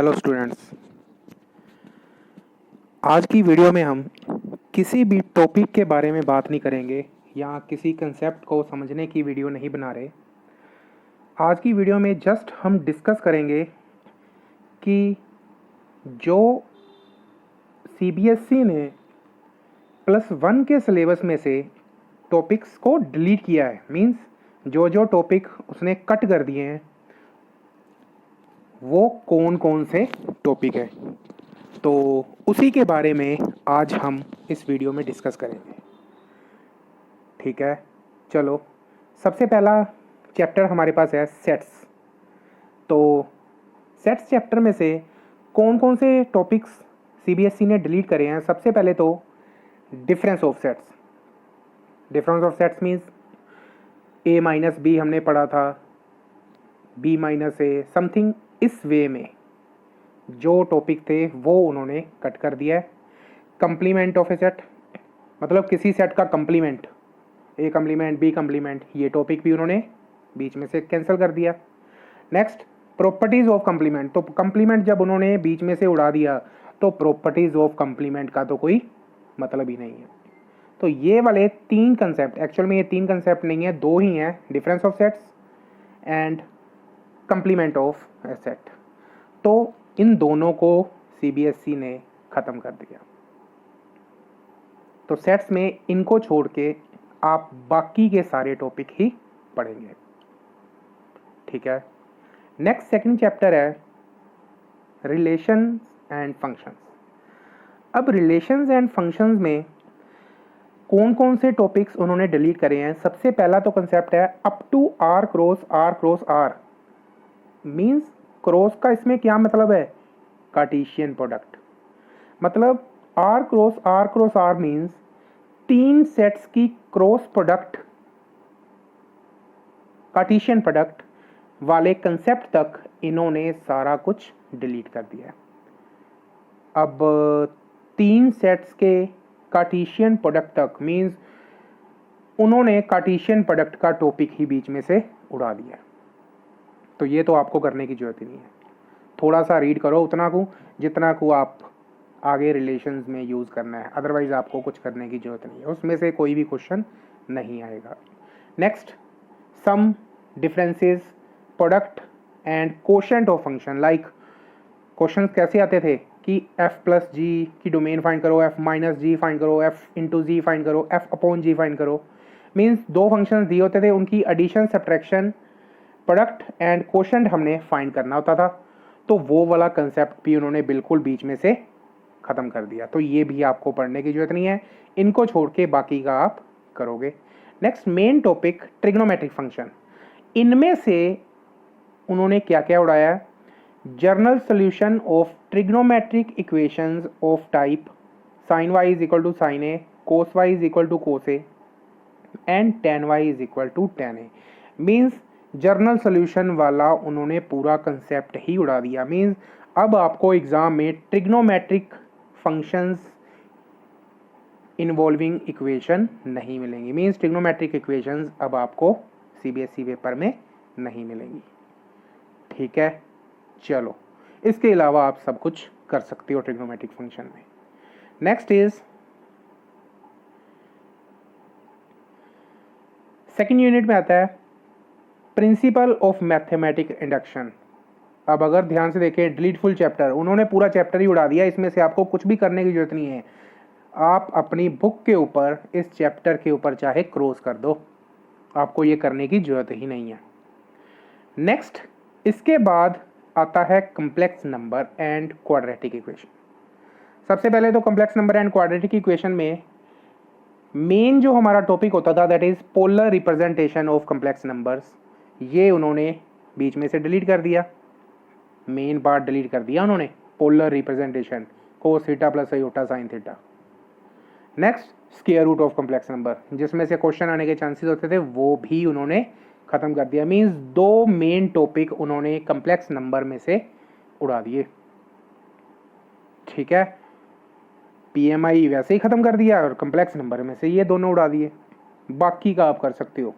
Hello students, आज की video में हम किसी भी टॉपिक के बारे में बात नहीं करेंगे या किसी कंसेप्ट को समझने की वीडियो नहीं बना रहे। आज की वीडियो में जस्ट हम डिस्कस करेंगे कि जो सीबीएसई ने +1 के सिलेबस में से टॉपिक्स को डिलीट किया है, मींस जो जो टॉपिक उसने कट कर दिए हैं वो कौन कौन से टॉपिक है, तो उसी के बारे में आज हम इस वीडियो में डिस्कस करेंगे। ठीक है, चलो सबसे पहला चैप्टर हमारे पास है सेट्स। तो सेट्स चैप्टर में से कौन कौन से टॉपिक्स सीबीएसई ने डिलीट करे हैं। सबसे पहले तो difference of sets. Difference of sets means A-B हमने पढ़ा था, B-A समथिंग, इस वे में जो टॉपिक थे वो उन्होंने कट कर दिया है। कंप्लीमेंट ऑफ ए सेट, मतलब किसी सेट का कंप्लीमेंट, ए कंप्लीमेंट, बी कंप्लीमेंट, ये टॉपिक भी उन्होंने बीच में से कैंसिल कर दिया। Next properties of complement. तो कंप्लीमेंट जब उन्होंने बीच में से उड़ा दिया तो प्रॉपर्टीज ऑफ कंप्लीमेंट का तो कोई मतलब ही नहीं है। तो ये वाले तीन कंसेप्ट, एक्चुअल में ये तीन कंसेप्ट नहीं है, दो ही हैं, difference of sets and complement of A set. तो इन दोनों को सीबीएसई ने ख़त्म कर दिया। तो सेट्स में इनको छोड़ के आप बाकी के सारे टॉपिक ही पढ़ेंगे। ठीक है, नेक्स्ट सेकंड चैप्टर है रिलेशंस एंड फंक्शंस। अब रिलेशंस एंड फंक्शंस में कौन कौन से टॉपिक्स उन्होंने डिलीट करे हैं। सबसे पहला तो कंसेप्ट है up to R cross R। Means cross का इसमें क्या मतलब है, कार्टेशियन प्रोडक्ट। मतलब R क्रॉस R मींस तीन सेट्स की क्रॉस प्रोडक्ट, कार्टेशियन प्रोडक्ट वाले कंसेप्ट तक इन्होंने सारा कुछ डिलीट कर दिया है। अब तीन सेट्स के कार्टेशियन प्रोडक्ट तक मींस उन्होंने कार्टेशियन प्रोडक्ट का टॉपिक ही बीच में से उड़ा दिया। तो ये तो आपको करने की जरूरत ही नहीं है, थोड़ा सा रीड करो उतना को जितना को आप आगे रिलेशंस में यूज़ करना है, अदरवाइज आपको कुछ करने की जरूरत नहीं है, उसमें से कोई भी क्वेश्चन नहीं आएगा। Next sum, differences, product and quotient of function. Like question कैसे आते थे कि f+g की डोमेन फाइंड करो, f-g फाइंड करो, f/g फाइंड करो, f/g फाइंड करो। मींस दो फंक्शंस दिए होते थे, उनकी addition, subtraction, product and quotient हमने फाइंड करना होता था। तो वो वाला कंसेप्ट भी उन्होंने बिल्कुल बीच में से ख़त्म कर दिया। तो ये भी आपको पढ़ने की जरूरत नहीं है, इनको छोड़ के बाकी का आप करोगे। Next main topic trigonometric function. इनमें से उन्होंने क्या क्या उड़ाया, general solution of trigonometric equations of type sin y is equal to sin a, cos y is equal to cos a and tan y is equal to tan a। Means general solution वाला उन्होंने पूरा concept ही उड़ा दिया। Means अब आपको exam में trigonometric functions involving equation नहीं मिलेंगी। मीन्स ट्रिग्नोमेट्रिक इक्वेशंस अब आपको सीबीएसई पेपर में नहीं मिलेंगी। ठीक है, चलो इसके अलावा आप सब कुछ कर सकते हो ट्रिग्नोमेट्रिक फंक्शन में। नेक्स्ट इज सेकेंड यूनिट में आता है प्रिंसिपल ऑफ मैथमेटिक इंडक्शन। अब अगर ध्यान से देखें, डिलीट फुल चैप्टर, उन्होंने पूरा चैप्टर ही उड़ा दिया। इसमें से आपको कुछ भी करने की जरूरत नहीं है, आप अपनी बुक के ऊपर इस चैप्टर के ऊपर चाहे क्रॉस कर दो, आपको ये करने की जरूरत ही नहीं है। नेक्स्ट इसके बाद आता है complex number and quadratic equation. सबसे पहले तो complex number and quadratic equation में मेन जो हमारा टॉपिक होता था that is polar representation of complex numbers, ये उन्होंने बीच में से डिलीट कर दिया। मेन पार्ट डिलीट कर दिया उन्होंने, polar representation cos theta plus iota sine theta. Next square root of complex number, जिसमें से क्वेश्चन आने के चांसेस होते थे, वो भी उन्होंने खत्म कर दिया। मींस दो मेन टॉपिक उन्होंने कॉम्प्लेक्स नंबर में से उड़ा दिए। ठीक है, पीएमआई वैसे ही खत्म कर दिया और कॉम्प्लेक्स नंबर में से ये दोनों उड़ा दिए। बाकी का आप कर सकते हो,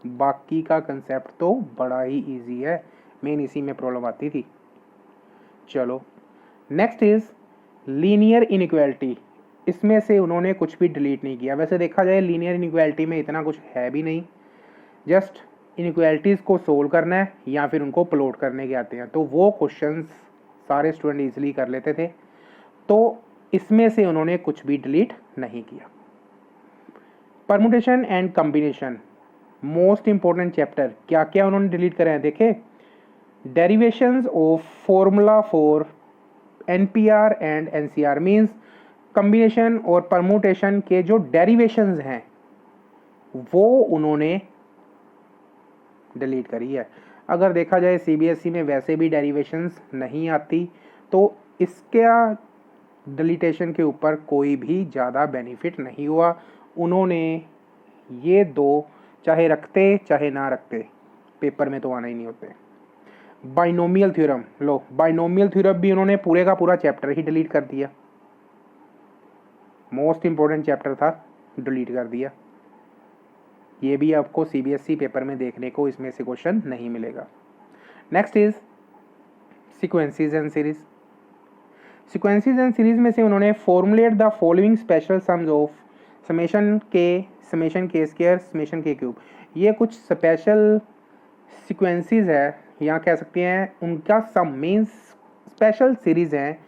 बाकी का कंसेप्ट तो बड़ा ही इजी है, मेन इसी में प्रॉब्लम आती थी। चलो नेक्स्ट इज लीनियर इनइक्वालिटी। इसमें से उन्होंने कुछ भी डिलीट नहीं किया। वैसे देखा जाए लीनियर इनइक्वालिटी में इतना कुछ है भी नहीं, जस्ट इनइक्वालिटीज़ को सोल्व करना है या फिर उनको प्लॉट करने के आते हैं, तो वो क्वेश्चंस सारे स्टूडेंट इजीली कर लेते थे। तो इसमें से उन्होंने कुछ भी डिलीट नहीं किया। Permutation and combination most important chapter, क्या क्या उन्होंने डिलीट करे हैं देखे। Derivations of formula for NPR and NCR means combination और परमुटेशन के जो डेरिवेशंस हैं वो उन्होंने डिलीट करी है। अगर देखा जाए सीबीएसई में वैसे भी डेरिवेशंस नहीं आती, तो इसका डिलीटेशन के ऊपर कोई भी ज़्यादा बेनिफिट नहीं हुआ। उन्होंने ये दो चाहे रखते चाहे ना रखते, पेपर में तो आना ही नहीं होते। बाइनोमियल थ्योरम, लो बाइनोमियल थ्योरम भी उन्होंने पूरे का पूरा चैप्टर ही डिलीट कर दिया। मोस्ट इंपॉर्टेंट चैप्टर था, डिलीट कर दिया। ये भी आपको सीबीएसई पेपर में देखने को इसमें से क्वेश्चन नहीं मिलेगा। Next is sequences and series. Sequences and series में से उन्होंने formulate the following special sums of summation के स्क्वायर समेशन के क्यूब। ये कुछ स्पेशल सीक्वेंसेस है या कह सकते हैं उनका सम मीन्स स्पेशल सीरीज हैं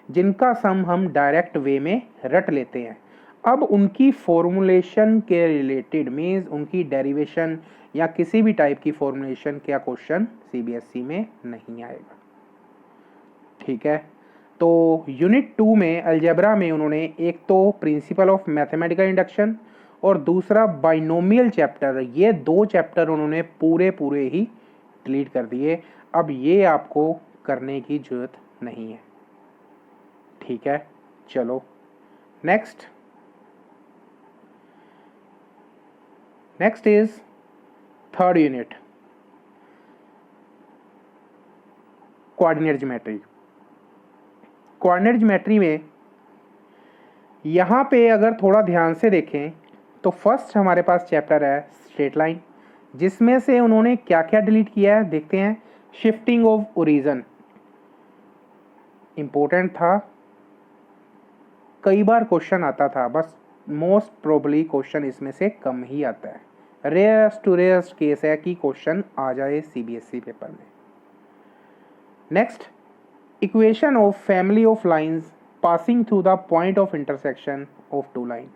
जिनका सम हम डायरेक्ट वे में रट लेते हैं। अब उनकी फॉर्मूलेशन के रिलेटेड मीन्स उनकी डेरिवेशन या किसी भी टाइप की फॉर्मूलेशन का क्वेश्चन सीबीएसई में नहीं आएगा। ठीक है, तो यूनिट 2 में अलजेब्रा में उन्होंने एक तो प्रिंसिपल ऑफ मैथमेटिकल इंडक्शन और दूसरा बाइनोमियल चैप्टर, ये दो चैप्टर उन्होंने पूरे ही डिलीट कर दिए। अब ये आपको करने की जरूरत नहीं है। ठीक है, चलो next is third unit, coordinate geometry. Coordinate geometry में यहाँ पे अगर थोड़ा ध्यान से देखें तो फर्स्ट हमारे पास चैप्टर है स्ट्रेट लाइन, जिसमें से उन्होंने क्या क्या डिलीट किया है देखते हैं। शिफ्टिंग ऑफ ओरिजिन इंपॉर्टेंट था, कई बार क्वेश्चन आता था, बस मोस्ट प्रोबेबली क्वेश्चन इसमें से कम ही आता है। रेयरेस्ट टू रेयरेस्ट केस है कि क्वेश्चन आ जाए सीबीएसई पेपर में। Next, equation of family of lines passing through the point of intersection of two lines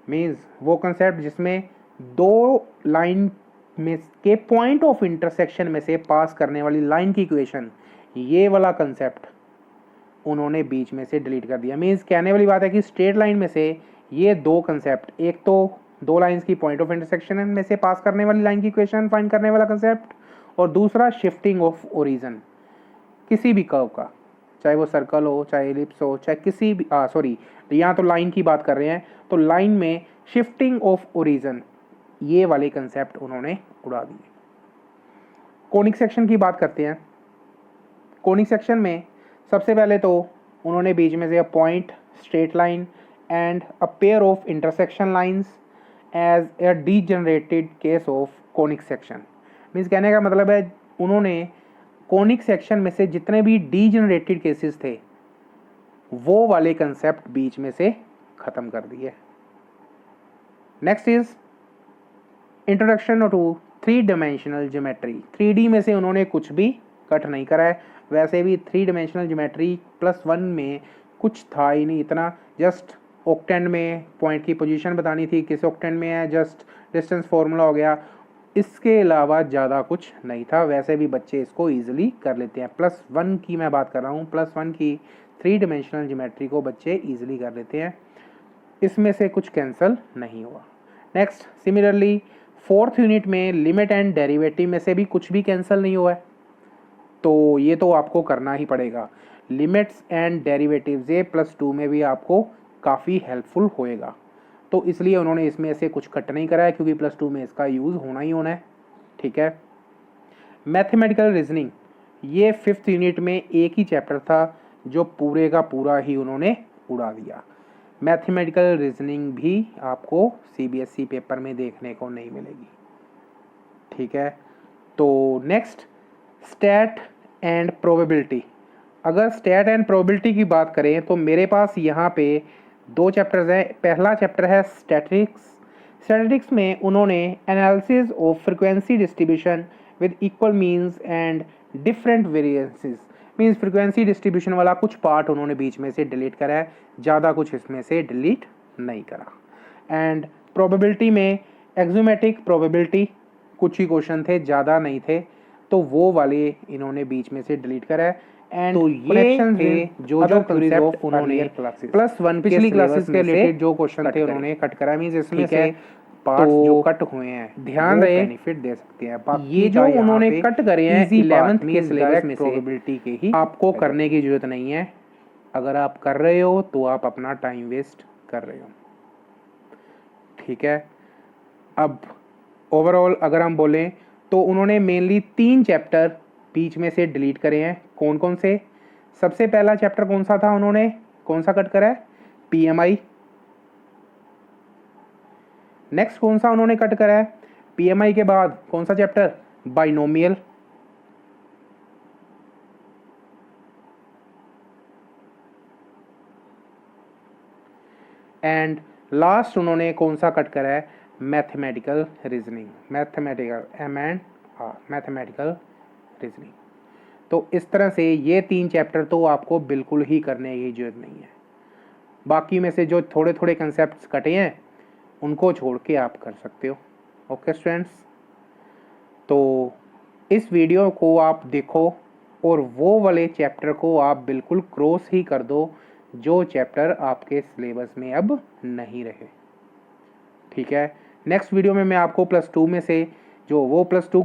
means वो कंसेप्ट जिसमें दो लाइन में के पॉइंट ऑफ इंटरसेक्शन में से पास करने वाली लाइन की इक्वेशन, ये वाला कंसेप्ट उन्होंने बीच में से डिलीट कर दिया। मीन्स कहने वाली बात है कि स्ट्रेट लाइन में से ये दो कंसेप्ट, एक तो दो लाइंस की पॉइंट ऑफ इंटरसेक्शन में से पास करने वाली लाइन की इक्वेशन फाइंड करने वाला कंसेप्ट, और दूसरा शिफ्टिंग ऑफ ओरिजिन किसी भी कर्व का, चाहे वो सर्कल हो, चाहे एलिप्स हो, चाहे किसी भी सॉरी यहाँ तो लाइन की बात कर रहे हैं, तो लाइन में शिफ्टिंग ऑफ ओरिजिन, ये वाले कंसेप्ट उन्होंने उड़ा दिए। कोनिक सेक्शन की बात करते हैं। कोनिक सेक्शन में सबसे पहले तो उन्होंने बीच में से a point, straight line and a pair of intersection lines as a degenerated case of conic section. Means कहने का मतलब है उन्होंने कोनिक सेक्शन में से जितने भी डीजनरेटेड केसेस थे वो वाले कंसेप्ट बीच में से खत्म कर दिए। Next is introduction to 3 dimensional geometry. 3D में से उन्होंने कुछ भी कट नहीं करा है। वैसे भी 3 डायमेंशनल ज्योमेट्री +1 में कुछ था ही नहीं इतना, जस्ट ऑक्टेंड में पॉइंट की पोजीशन बतानी थी, किस ऑक्टेंड में है, जस्ट डिस्टेंस फार्मूला हो गया, इसके अलावा ज़्यादा कुछ नहीं था। वैसे भी बच्चे इसको ईजिली कर लेते हैं। +1 की मैं बात कर रहा हूँ, +1 की 3 डायमेंशनल ज्योमेट्री को बच्चे ईजिली कर लेते हैं, इसमें से कुछ कैंसिल नहीं हुआ। नेक्स्ट, सिमिलरली 4th यूनिट में लिमिट एंड डेरिवेटिव में से भी कुछ भी कैंसिल नहीं हुआ है, तो ये तो आपको करना ही पड़ेगा। लिमिट्स एंड डेरिवेटिव्स ये +2 में भी आपको काफ़ी हेल्पफुल होएगा, तो इसलिए उन्होंने इसमें से कुछ कट नहीं करा है क्योंकि +2 में इसका यूज़ होना ही होना है। ठीक है, मैथमेटिकल रीजनिंग ये 5th यूनिट में एक ही चैप्टर था जो पूरे का पूरा ही उन्होंने उड़ा दिया। मैथमेटिकल रीजनिंग भी आपको सीबीएसई पेपर में देखने को नहीं मिलेगी। ठीक है, तो नेक्स्ट स्टैट एंड प्रोबेबिलिटी। अगर स्टैट एंड प्रोबेबिलिटी की बात करें तो मेरे पास यहाँ पे 2 चैप्टर्स हैं। पहला चैप्टर है स्टैटिस्टिक्स। स्टैटिस्टिक्स में उन्होंने analysis of frequency distribution with equal means and different variances, means frequency distribution वाला कुछ पार्ट उन्होंने बीच में से डिलीट करा है, ज़्यादा कुछ इसमें से डिलीट नहीं करा। एंड प्रोबेबिलिटी में एक्सोमेटिक प्रोबेबिलिटी कुछ ही क्वेश्चन थे, ज़्यादा नहीं थे, तो वो वाले इन्होंने बीच में से डिलीट करा है। एंड तो ये थे जो कंसेप्ट उन्होंने +1 पिछली क्लासेस के रिलेटेड जो क्वेश्चन थे उन्होंने कट करा, मींस इसमें से पार्ट्स जो कट हुए हैं ध्यान रहे बेनिफिट दे सकते हैं। ये जो उन्होंने कट करे हैं 11th के सिलेबस में प्रोबेबिलिटी के ही आपको करने की जरूरत नहीं है। अगर आप कर रहे हो तो आप अपना टाइम वेस्ट कर रहे हो, ठीक है। अब ओवरऑल अगर हम बोलें तो उन्होंने मेनली 3 चैप्टर बीच में से डिलीट करे हैं। कौन कौन से? सबसे पहला चैप्टर कौन सा था, उन्होंने कौन सा कट करा है? पीएमआई। नेक्स्ट कौन सा उन्होंने कट करा है? पीएमआई के बाद कौन सा चैप्टर? बाइनोमियल। एंड लास्ट उन्होंने कौन सा कट करा है? Mathematical reasoning, mathematical reasoning. तो इस तरह से ये 3 चैप्टर तो आपको बिल्कुल ही करने की जरूरत नहीं है। बाकी में से जो थोड़े थोड़े कंसेप्ट कटे हैं उनको छोड़ के आप कर सकते हो। ओके स्टूडेंट्स, तो इस वीडियो को आप देखो और वो वाले चैप्टर को आप बिल्कुल क्रॉस ही कर दो जो चैप्टर आपके सिलेबस में अब नहीं रहे, ठीक है। नेक्स्ट वीडियो में मैं आपको +2 में से जो वो +2